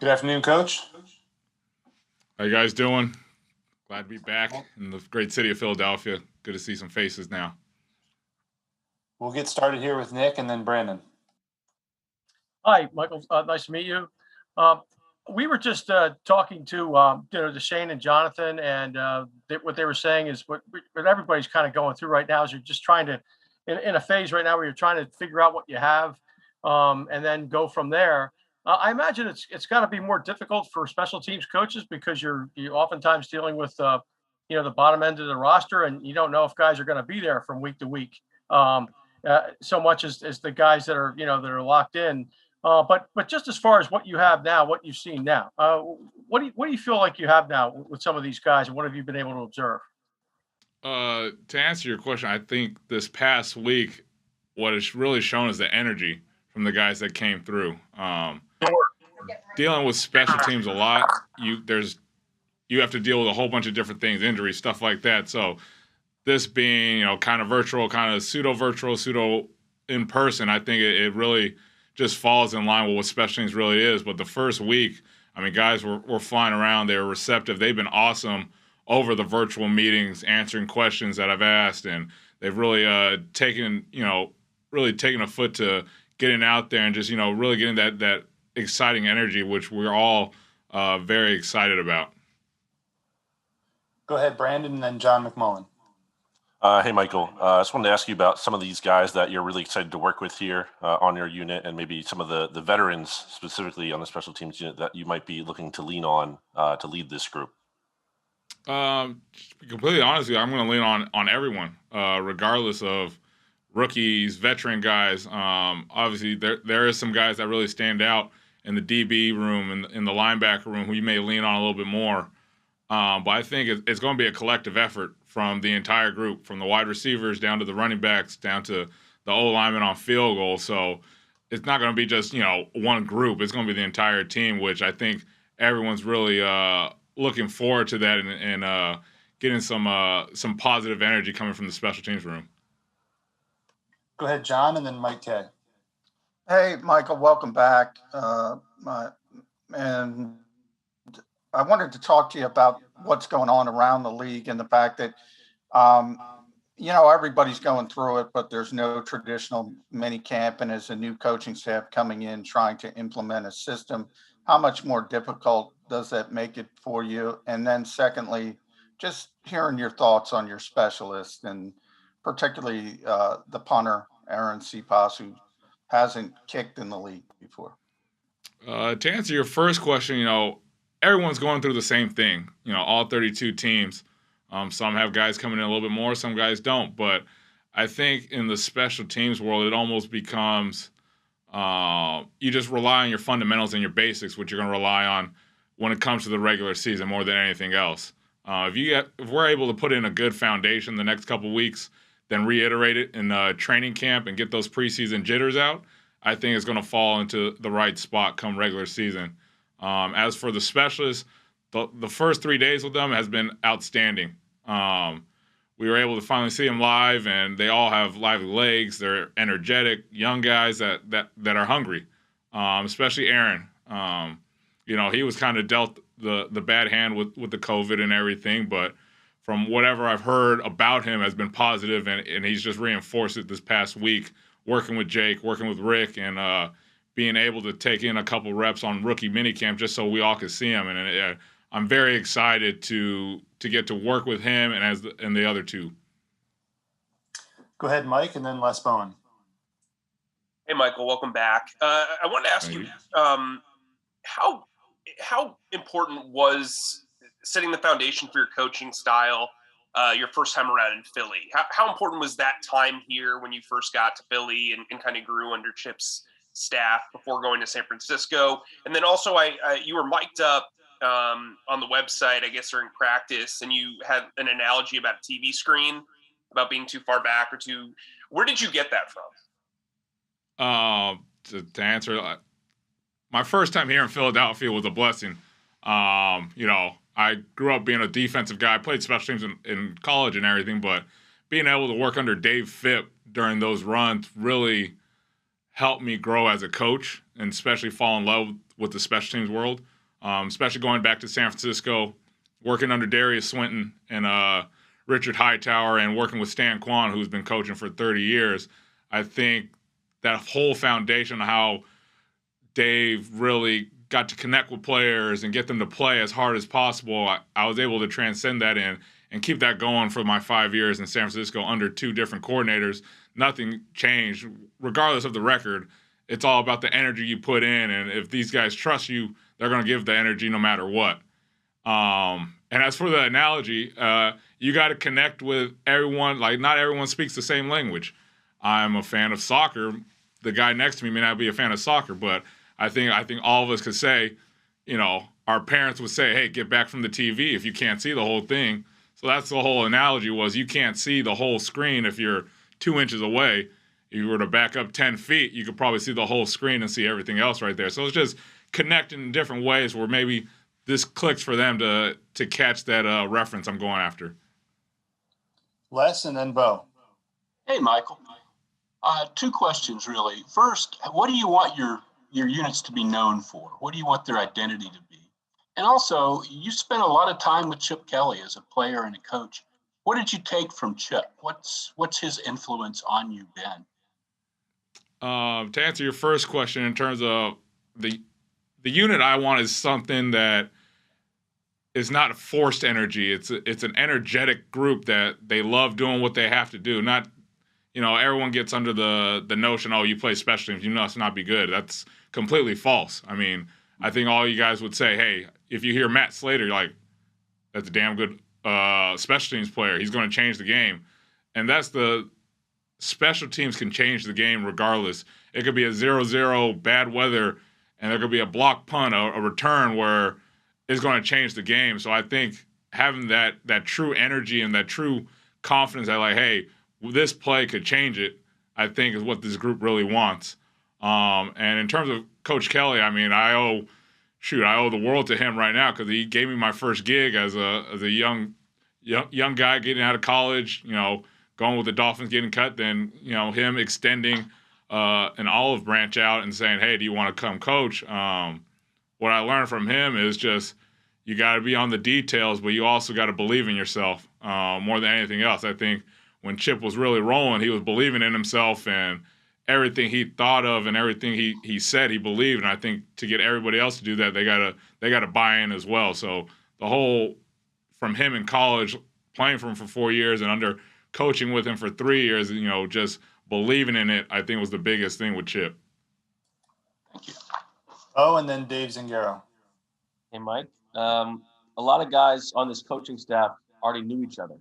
Good afternoon, Coach. How you guys doing? Glad to be back in the great city of Philadelphia. Good to see some faces now. We'll get started here with Nick and then Brandon. Hi, Michael. Nice to meet you. We were just talking to Shane and Jonathan, and what they were saying is what everybody's kind of going through right now is you're just trying to, in a phase right now where you're trying to figure out what you have, and then go from there. I imagine it's got to be more difficult for special teams coaches because you're oftentimes dealing with the bottom end of the roster, and you don't know if guys are going to be there from week to week. So much as the guys that are that are locked in. But just as far as what you have now, what you've seen now, what do you feel like you have now with some of these guys, and what have you been able to observe? To answer your question, I think this past week, what it's really shown is the energy from the guys that came through. Dealing with special teams a lot, you have to deal with a whole bunch of different things, injuries, stuff like that. So this being kind of virtual, kind of pseudo virtual, pseudo in person, I think it really just falls in line with what special teams really is. But the first week, I mean, guys were flying around. They were receptive. They've been awesome over the virtual meetings, answering questions that I've asked, and they've really taken a foot to getting out there and just really getting that exciting energy, which we're all very excited about. Go ahead, Brandon, and then John McMullen. Hey, Michael. I just wanted to ask you about some of these guys that you're really excited to work with here on your unit, and maybe some of the veterans specifically on the special teams unit that you might be looking to lean on to lead this group. To be completely honest with you, I'm going to lean on everyone, regardless of rookies, veteran guys. Obviously, there is some guys that really stand out in the DB room and in the linebacker room who you may lean on a little bit more. But I think it's going to be a collective effort from the entire group, from the wide receivers down to the running backs, down to the O-linemen on field goal. So it's not going to be just, one group. It's going to be the entire team, which I think everyone's really looking forward to that and getting some positive energy coming from the special teams room. Go ahead, John, and then Mike Kay. Hey, Michael, welcome back. And I wanted to talk to you about what's going on around the league and the fact that, everybody's going through it, but there's no traditional mini camp. And as a new coaching staff coming in, trying to implement a system, how much more difficult does that make it for you? And then secondly, just hearing your thoughts on your specialist and particularly the punter, Aaron Cepas, who hasn't kicked in the league before. To answer your first question, everyone's going through the same thing. All 32 teams. Some have guys coming in a little bit more, some guys don't. But I think in the special teams world, it almost becomes you just rely on your fundamentals and your basics, which you're going to rely on when it comes to the regular season more than anything else. If we're able to put in a good foundation the next couple weeks, then reiterate it in training camp and get those preseason jitters out, I think it's going to fall into the right spot come regular season. As for the specialists, the first 3 days with them has been outstanding. We were able to finally see them live, and they all have lively legs. They're energetic, young guys that are hungry, especially Aaron. He was kind of dealt the bad hand with the COVID and everything, but from whatever I've heard about him has been positive, and he's just reinforced it this past week, working with Jake, working with Rick, and being able to take in a couple reps on rookie minicamp just so we all could see him. And I'm very excited to get to work with him and the other two. Go ahead, Mike, and then Les Bowen. Hey, Michael, welcome back. I wanted to ask you how important was setting the foundation for your coaching style your first time around in Philly? How important was that time here when you first got to Philly and kind of grew under Chip's staff before going to San Francisco? And then also you were mic'd up on the website, I guess, during practice, and you had an analogy about a TV screen, about being too far back or too. Where did you get that from? To answer, my first time here in Philadelphia was a blessing. I grew up being a defensive guy. I played special teams in college and everything, but being able to work under Dave Phipp during those runs really helped me grow as a coach and especially fall in love with the special teams world. especially going back to San Francisco, working under Darius Swinton and Richard Hightower and working with Stan Kwan, who's been coaching for 30 years. I think that whole foundation of how Dave really got to connect with players and get them to play as hard as possible, I was able to transcend that and keep that going for my 5 years in San Francisco under 2 different coordinators. Nothing changed. Regardless of the record, it's all about the energy you put in, and if these guys trust you, they're going to give the energy no matter what. And as for the analogy, you got to connect with everyone. Like, not everyone speaks the same language. I'm a fan of soccer. The guy next to me may not be a fan of soccer, but I think all of us could say, our parents would say, hey, get back from the TV if you can't see the whole thing. So that's the whole analogy, was you can't see the whole screen if you're 2 inches away. If you were to back up 10 feet, you could probably see the whole screen and see everything else right there. So it's just connecting in different ways where maybe this clicks for them to catch that reference I'm going after. Les and then Bo. Hey, Michael. 2 questions, really. First, what do you want your units to be known for? What do you want their identity to be? And also, you spent a lot of time with Chip Kelly as a player and a coach. What did you take from Chip? What's his influence on you been? To answer your first question, in terms of the unit I want is something that is not a forced energy. It's an energetic group that they love doing what they have to do. Not, everyone gets under the notion, oh, you play special teams, you must not be good. That's completely false. I mean, I think all you guys would say, hey, if you hear Matt Slater, you're like, that's a damn good special teams player. He's going to change the game. And that's the special teams can change the game regardless. It could be a 0-0 bad weather, and there could be a block punt, a return where it's going to change the game. So I think having that true energy and that true confidence that, like, hey, this play could change it, I think is what this group really wants. And in terms of Coach Kelly, I mean, I owe the world to him right now, because he gave me my first gig as a young guy getting out of college, going with the Dolphins, getting cut, then, him extending an olive branch out and saying, hey, do you want to come coach? What I learned from him is just, you got to be on the details, but you also got to believe in yourself more than anything else. I think when Chip was really rolling, he was believing in himself, and everything he thought of and everything he said he believed. And I think to get everybody else to do that, they gotta buy in as well. So the whole, from him in college, playing for him for 4 years and under coaching with him for 3 years, just believing in it, I think was the biggest thing with Chip. Thank you. Oh, and then Dave Zingaro. Hey, Mike. A lot of guys on this coaching staff already knew each other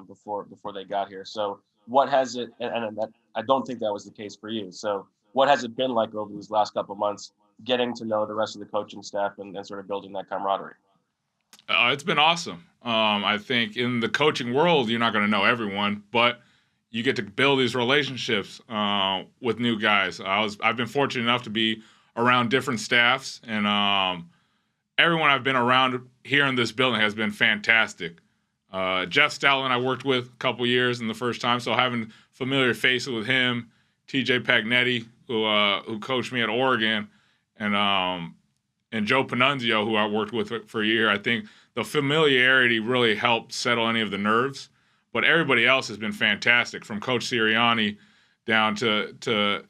before they got here. So what has it, and that, I don't think that was the case for you. So what has it been like over these last couple of months, getting to know the rest of the coaching staff and sort of building that camaraderie? It's been awesome. I think in the coaching world, you're not going to know everyone, but you get to build these relationships with new guys. I've been fortunate enough to be around different staffs, and everyone I've been around here in this building has been fantastic. Jeff Stoutland I worked with a couple years in the first time, so having familiar faces with him, TJ Pagnetti, who coached me at Oregon, and Joe Panunzio, who I worked with for a year. I think the familiarity really helped settle any of the nerves. But everybody else has been fantastic, from Coach Sirianni down to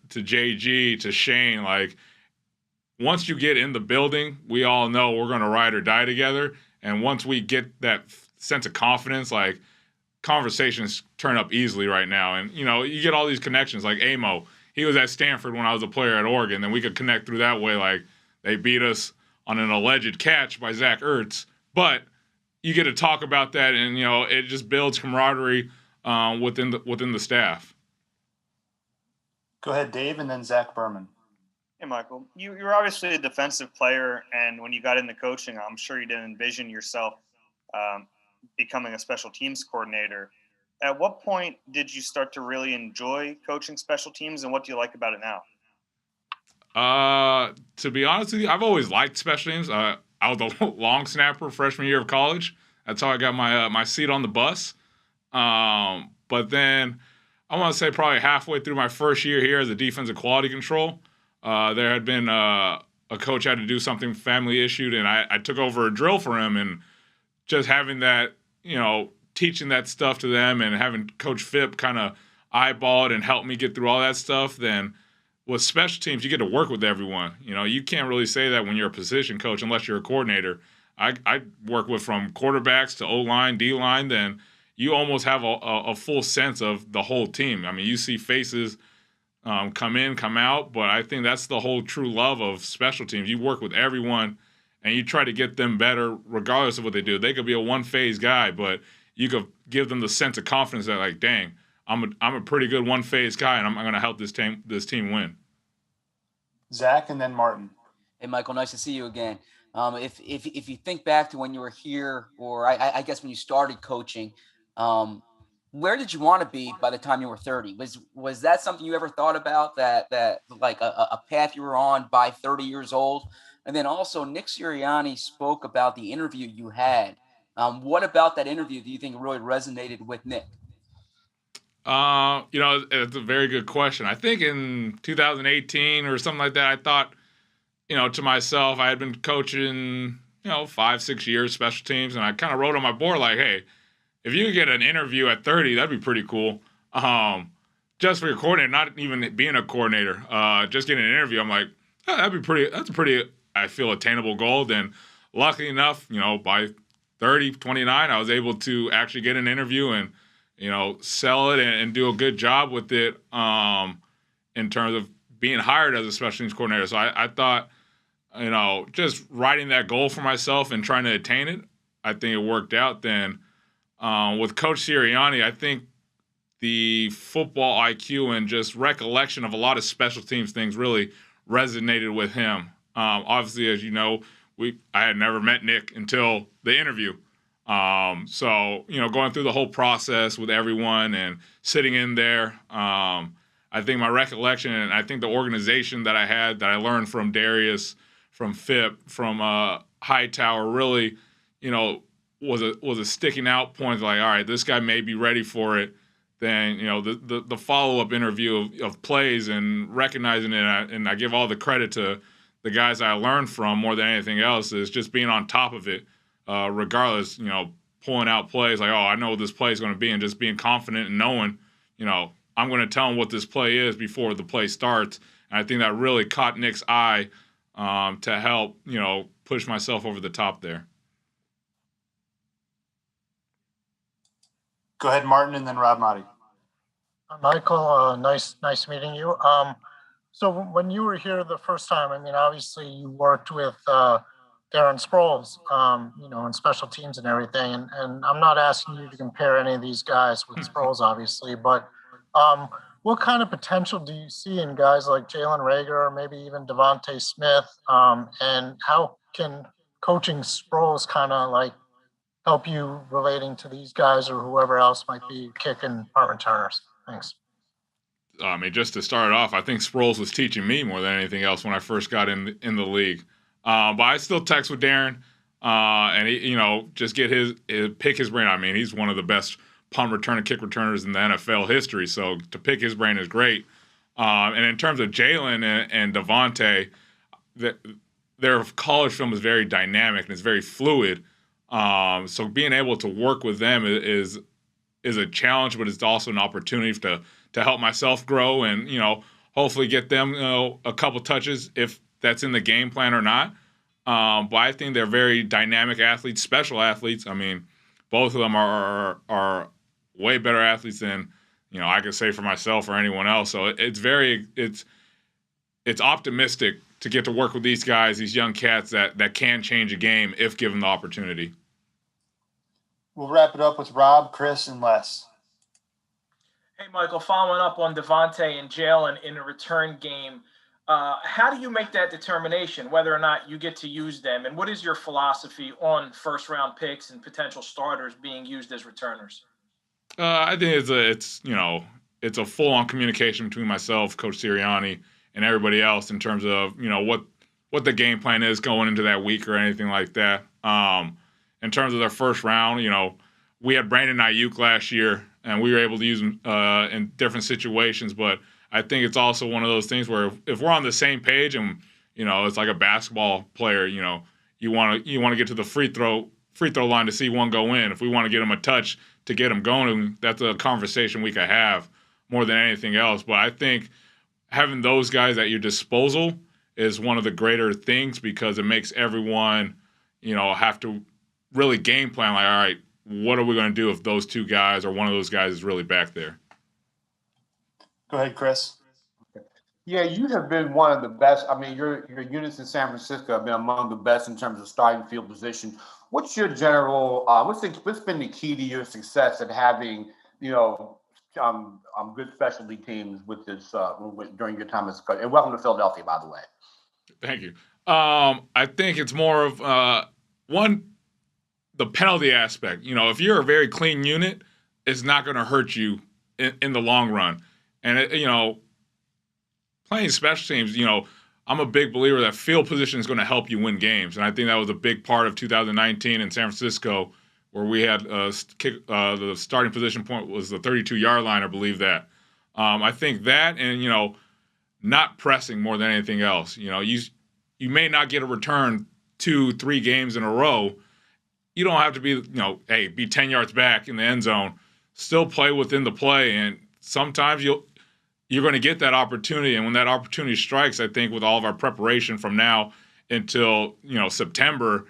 JG to Shane. Like, once you get in the building, we all know we're going to ride or die together. And once we get that sense of confidence, like, conversations turn up easily right now. And, you get all these connections. Like Amo, he was at Stanford when I was a player at Oregon. Then we could connect through that way. Like, they beat us on an alleged catch by Zach Ertz. But you get to talk about that, and, it just builds camaraderie within the staff. Go ahead, Dave, and then Zach Berman. Hey, Michael. You're obviously a defensive player, and when you got into coaching, I'm sure you didn't envision yourself becoming a special teams coordinator. At what point did you start to really enjoy coaching special teams, and what do you like about it now? To be honest with you, I've always liked special teams. I was a long snapper freshman year of college. That's how I got my seat on the bus. But then I want to say probably halfway through my first year here as a defensive quality control, there had been a a coach had to do something family issued, and I took over a drill for him, and just having that, teaching that stuff to them and having Coach Phipp kind of eyeball it and help me get through all that stuff, then with special teams, you get to work with everyone. You can't really say that when you're a position coach unless you're a coordinator. I work with from quarterbacks to O-line, D-line, then you almost have a full sense of the whole team. I mean, you see faces come in, come out, but I think that's the whole true love of special teams. You work with everyone, and you try to get them better regardless of what they do. They could be a one-phase guy, but you could give them the sense of confidence that, like, dang, I'm a pretty good one-phase guy, and I'm going to help this team win. Zach and then Martin. Hey, Michael, nice to see you again. If you think back to when you were here, or I guess when you started coaching, where did you want to be by the time you were 30? Was that something you ever thought about, that like a path you were on by 30 years old? And then also Nick Sirianni spoke about the interview you had. What about that interview do you think really resonated with Nick? It's a very good question. I think in 2018 or something like that, I thought, to myself, I had been coaching, 5-6 years special teams, and I kind of wrote on my board like, hey, if you could get an interview at 30, that'd be pretty cool. Just for your coordinator, not even being a coordinator, just getting an interview. I'm like, oh, that's a pretty, I feel, attainable goal. Then luckily enough, by 30, 29, I was able to actually get an interview and, sell it and do a good job with it in terms of being hired as a special teams coordinator. So I thought, just writing that goal for myself and trying to attain it, I think it worked out. Then with Coach Sirianni, I think the football IQ and just recollection of a lot of special teams things really resonated with him. Obviously, as you know, I had never met Nick until the interview. So, going through the whole process with everyone and sitting in there, I think my recollection and I think the organization that I had that I learned from Darius, from Phipp, from Hightower really, was a sticking out point. Like, all right, this guy may be ready for it. Then, the follow-up interview of plays and recognizing it, and I give all the credit to the guys I learned from more than anything else, is just being on top of it. Regardless, pulling out plays like, oh, I know what this play is going to be, and just being confident and knowing, I'm going to tell him what this play is before the play starts. And I think that really caught Nick's eye to help, push myself over the top there. Go ahead, Martin, and then Rob Motti. Michael, nice meeting you. So when you were here the first time, I mean, obviously you worked with Darren Sproles, in special teams and everything. And I'm not asking you to compare any of these guys with Sproles, obviously, but what kind of potential do you see in guys like Jalen Reagor or maybe even Devontae Smith? And how can coaching Sproles kind of like help you relating to these guys or whoever else might be kicking punt returners? Thanks. I mean, just to start off, I think Sproles was teaching me more than anything else when I first got in the league. But I still text with Darren, and he, just get pick his brain. I mean, he's one of the best punt returner, kick returners in the NFL history. So to pick his brain is great. And in terms of Jalen and Devontae, their college film is very dynamic and it's very fluid. So being able to work with them is a challenge, but it's also an opportunity to help myself grow and, hopefully get them, a couple touches if that's in the game plan or not. But I think they're very dynamic athletes, special athletes. I mean, both of them are way better athletes than, I could say for myself or anyone else. So it's optimistic to get to work with these guys, these young cats that can change a game if given the opportunity. We'll wrap it up with Rob, Chris, and Les. Hey, Michael, following up on Devontae and Jalen in a return game, how do you make that determination whether or not you get to use them? And what is your philosophy on first-round picks and potential starters being used as returners? I think it's a full-on communication between myself, Coach Sirianni, and everybody else in terms of, what the game plan is going into that week or anything like that. In terms of their first round, we had Brandon Ayuk last year, and we were able to use him in different situations. But I think it's also one of those things where if we're on the same page and, It's like a basketball player. You want to get to the free throw line to see one go in. If we want to get them a touch to get them going, that's a conversation we could have more than anything else. But I think having those guys at your disposal is one of the greater things, because it makes everyone, have to really game plan. Like, all right, what are we going to do if those two guys or one of those guys is really back there? Go ahead, Chris. Yeah, you have been one of the best. I mean, your units in San Francisco have been among the best in terms of starting field position. What's your general? What's been the key to your success at having good specialty teams with this during your time as coach? And welcome to Philadelphia, by the way. Thank you. I think it's more of the penalty aspect. If you're a very clean unit, it's not going to hurt you in the long run. And playing special teams, I'm a big believer that field position is going to help you win games. And I think that was a big part of 2019 in San Francisco, where we had the starting position point was the 32-yard line, I believe that. I think that and, not pressing more than anything else. You may not get a return 2-3 games in a row. You don't have to be, be 10 yards back in the end zone. Still play within the play. And sometimes you're going to get that opportunity. And when that opportunity strikes, I think with all of our preparation from now until, September,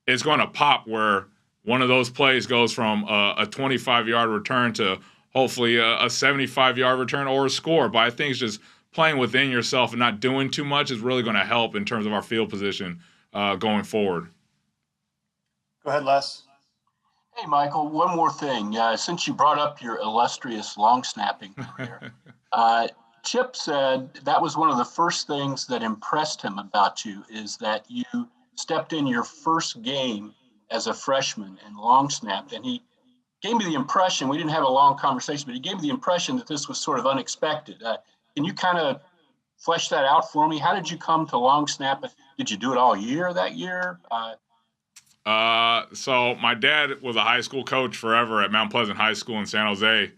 it's going to pop where one of those plays goes from a 25-yard return to hopefully a 75-yard return or a score. But I think it's just playing within yourself and not doing too much is really going to help in terms of our field position going forward. Go ahead, Les. Hey, Michael, one more thing. Since you brought up your illustrious long snapping career, Chip said that was one of the first things that impressed him about you, is that you stepped in your first game as a freshman and long snapped. And he gave me the impression, we didn't have a long conversation, but he gave me the impression that this was sort of unexpected. Can you kind of flesh that out for me? How did you come to long snap? Did you do it all year that year? So my dad was a high school coach forever at Mount Pleasant High School in San Jose.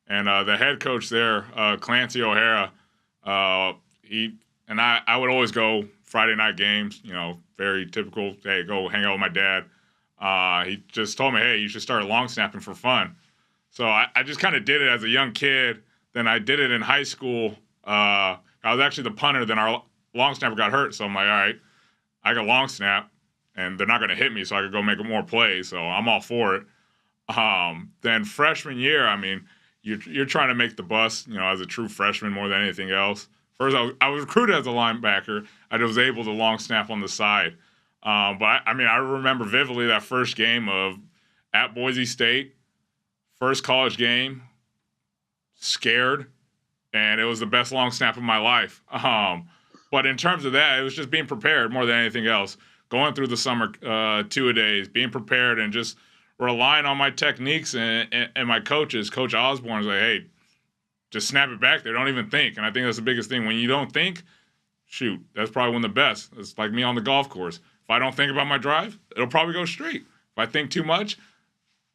And the head coach there, Clancy O'Hara, I would always go Friday night games, very typical, hey, go hang out with my dad. He just told me, hey, you should start long snapping for fun. So I just kind of did it as a young kid. Then I did it in high school. I was actually the punter. Then our long snapper got hurt. So I'm like, all right, I got long snap, and they're not going to hit me, so I could go make more plays. So I'm all for it. Then freshman year, I mean, you're trying to make the bus, as a true freshman more than anything else. First, I was recruited as a linebacker. I was able to long snap on the side. But I remember vividly that first game at Boise State, first college game, scared, and it was the best long snap of my life. But in terms of that, it was just being prepared more than anything else. Going through the summer two-a-days, being prepared and just relying on my techniques and my coaches. Coach Osborne is like, hey, just snap it back there. Don't even think. And I think that's the biggest thing. When you don't think, shoot, that's probably one of the best. It's like me on the golf course. If I don't think about my drive, it'll probably go straight. If I think too much,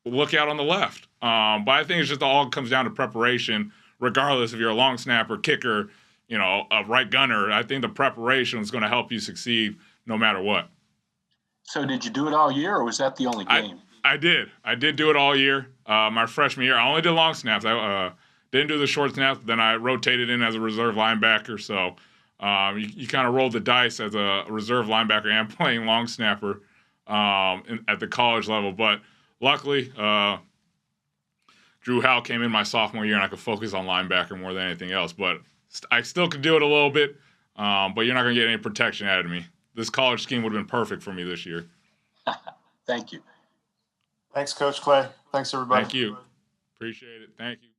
look out on the left. But I think it's just all comes down to preparation, regardless if you're a long snapper, kicker, a right gunner. I think the preparation is going to help you succeed no matter what. So did you do it all year, or was that the only game? I did do it all year. My freshman year, I only did long snaps. I didn't do the short snaps. Then I rotated in as a reserve linebacker. So you kind of rolled the dice as a reserve linebacker and playing long snapper at the college level. But luckily, Drew Howell came in my sophomore year, and I could focus on linebacker more than anything else. But I still could do it a little bit, but you're not going to get any protection out of me. This college scheme would have been perfect for me this year. Thank you. Thanks, Coach Clay. Thanks, everybody. Thank you. Appreciate it. Thank you.